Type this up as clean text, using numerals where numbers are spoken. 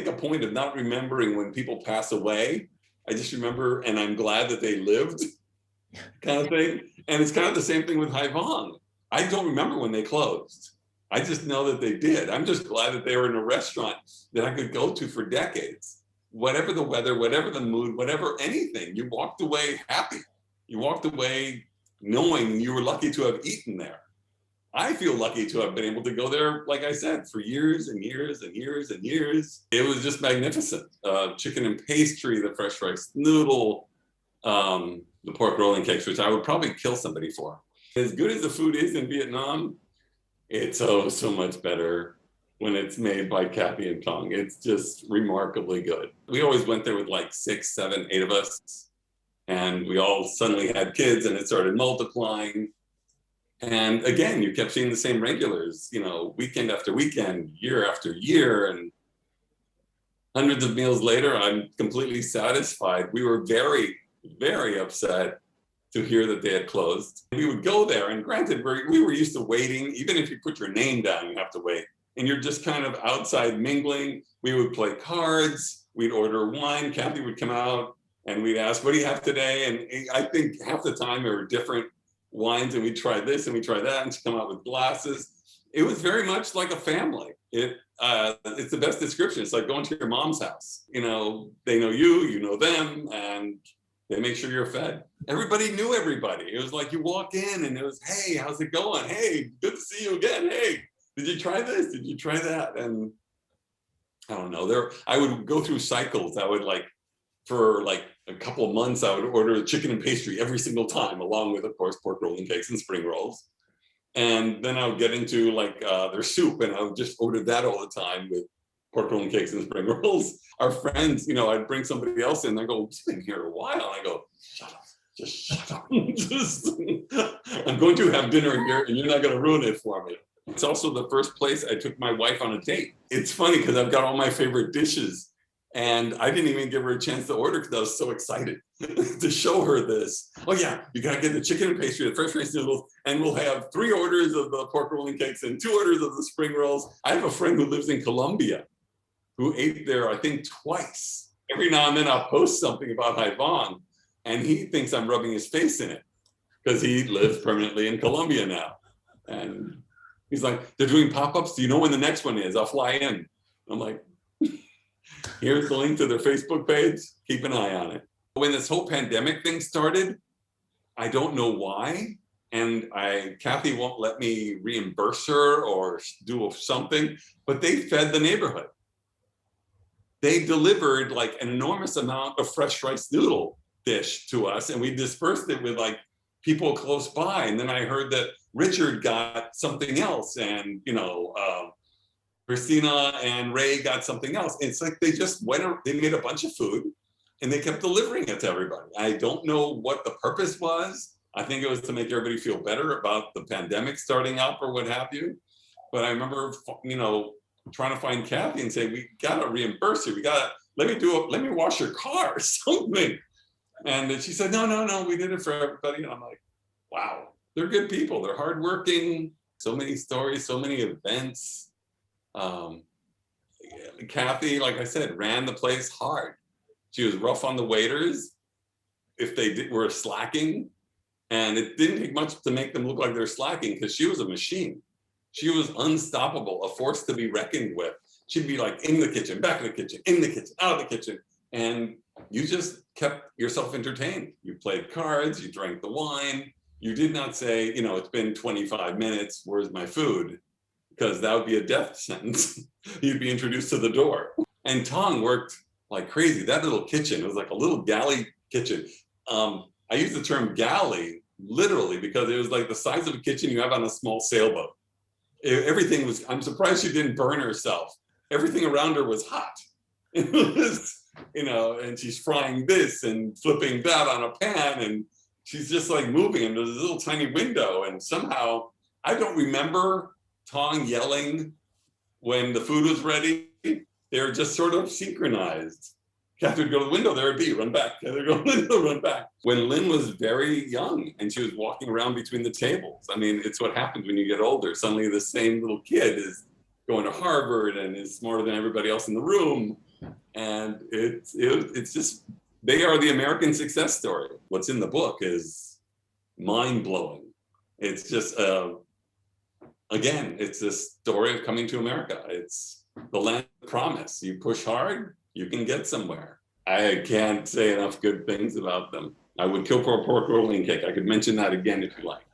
make a point of not remembering when people pass away. I just remember, and I'm glad that they lived, kind of thing. And it's kind of the same thing with Hy Vong. I don't remember when they closed. I just know that they did. I'm just glad that they were in a restaurant that I could go to for decades. Whatever the weather, whatever the mood, whatever anything, you walked away happy. You walked away knowing you were lucky to have eaten there. I feel lucky to have been able to go there, like I said, for years and years and years and years. It was just magnificent. Chicken and pastry, the fresh rice noodle, the pork rolling cakes, which I would probably kill somebody for. As good as the food is in Vietnam, it's so much better when it's made by Kathy and Tong. It's just remarkably good. We always went there with like 6, 7, 8 of us, and we all suddenly had kids and it started multiplying. And again, you kept seeing the same regulars, you know, weekend after weekend, year after year, and hundreds of meals later, I'm completely satisfied. We were very, very upset to hear that they had closed. We would go there, and granted, we were used to waiting. Even if you put your name down, you have to wait. And you're just kind of outside mingling. We would play cards, we'd order wine, Kathy would come out, and we'd ask, what do you have today? And I think half the time there were different wines, and we try this and we try that, and she come out with glasses. It was very much like a family. It's the best description. It's like going to your mom's house. You know, they know you, you know them, and they make sure you're fed. Everybody knew everybody. It was like you walk in and it was, hey, how's it going? Hey, good to see you again. Hey, did you try this? Did you try that? And I don't know, I would go through cycles. I would for a couple of months, I would order chicken and pastry every single time, along with, of course, pork rolling cakes and spring rolls. And then I would get into their soup, and I would just order that all the time with pork rolling cakes and spring rolls. Our friends, you know, I'd bring somebody else in, they go, you've been here a while. And I go, shut up, just shut up. I'm going to have dinner here and you're not gonna ruin it for me. It's also the first place I took my wife on a date. It's funny because I've got all my favorite dishes, and I didn't even give her a chance to order because I was so excited to show her this. Oh yeah, you gotta get the chicken and pastry, the fresh rice noodles, and we'll have 3 orders of the pork rolling cakes and 2 orders of the spring rolls. I have a friend who lives in Colombia who ate there, I think, twice. Every now and then I'll post something about Hy Vong, and he thinks I'm rubbing his face in it because he lives permanently in Colombia now. And he's like, they're doing pop-ups. Do you know when the next one is? I'll fly in. I'm like, here's the link to their Facebook page. Keep an eye on it. When this whole pandemic thing started, I don't know why. And Kathy won't let me reimburse her or do something, but they fed the neighborhood. They delivered like an enormous amount of fresh rice noodle dish to us, and we dispersed it with like people close by. And then I heard that Richard got something else, and you know, Christina and Ray got something else. It's like they just they made a bunch of food and they kept delivering it to everybody. I don't know what the purpose was. I think it was to make everybody feel better about the pandemic starting up or what have you. But I remember, you know, trying to find Kathy and say, we gotta reimburse you. We gotta, let me wash your car or something. And she said, no, we did it for everybody. And I'm like, wow, they're good people. They're hardworking. So many stories, so many events. Kathy, like I said, ran the place hard. She was rough on the waiters if they were slacking. And it didn't take much to make them look like they're slacking because she was a machine. She was unstoppable, a force to be reckoned with. She'd be like in the kitchen, back of the kitchen, in the kitchen, out of the kitchen. And you just kept yourself entertained. You played cards, you drank the wine. You did not say, you know, it's been 25 minutes, where's my food? Because that would be a death sentence. You'd be introduced to the door. And Tong worked like crazy. That little kitchen, it was like a little galley kitchen. I use the term galley literally because it was like the size of a kitchen you have on a small sailboat. Everything was, I'm surprised she didn't burn herself. Everything around her was hot. It was, you know, and she's frying this and flipping that on a pan, and she's just like moving, and there's a little tiny window, and somehow, I don't remember Tong yelling when the food was ready. They were just sort of synchronized. Kathy would go to the window, there would be, run back. Kathy would go to the window, run back. When Lynn was very young and she was walking around between the tables, I mean, it's what happens when you get older. Suddenly the same little kid is going to Harvard and is smarter than everybody else in the room. And it's just, they are the American success story. What's in the book is mind blowing. It's just, again, it's a story of coming to America. It's the land of promise. You push hard, you can get somewhere. I can't say enough good things about them. I would kill for a pork rolling cake. I could mention that again if you like.